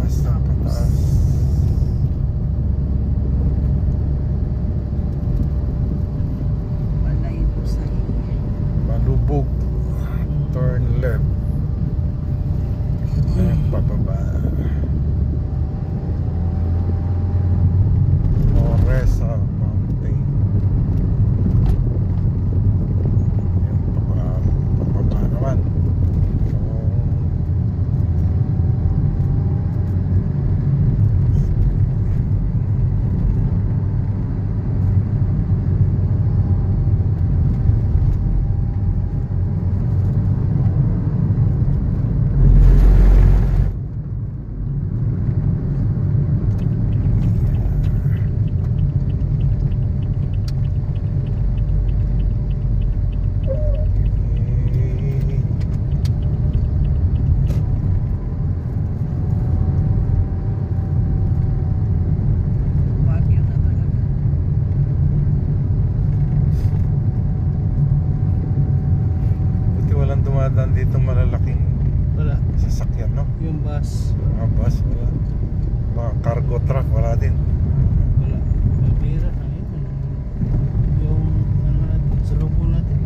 Taas na pataas. Balay Busay. Malubog. Turn left. Ayan, pababa. Oresa Mountain. Ayan, pababa naman. So, Baguio na talaga. buti walang dumadaan dito malalaking Wala. sasakyan, no? Yung bus. Mga bus, wala. Mga cargo truck, wala din. Wala. Mabira na yun. Yung ano natin, sa lubo natin.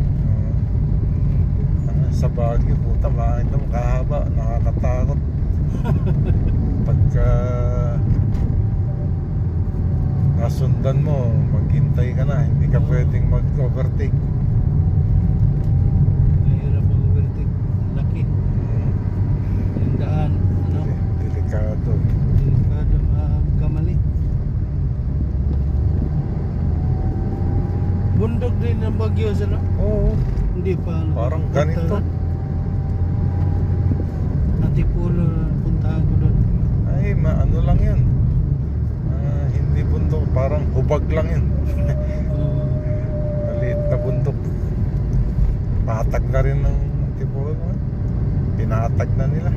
Sa Baguio, puta, makakita mo kahaba, nakakatakot. Pagka nasundan mo, maghintay ka na, hindi ka pwedeng mag-overtake. Mahirap ang overtake. Laki. Yung daan. Ano? Delikado. Delikado magkamali. Bundok din ang Baguio sa no? Oo, Hindi pa. Ano, parang punta ganito. na. Antipulo na puntahan ko doon. Ay, ano lang yun. Hindi bundok, parang hubag lang yun. Maliit na bundok. Patag na rin ng Antipolo. Pinatag na nila.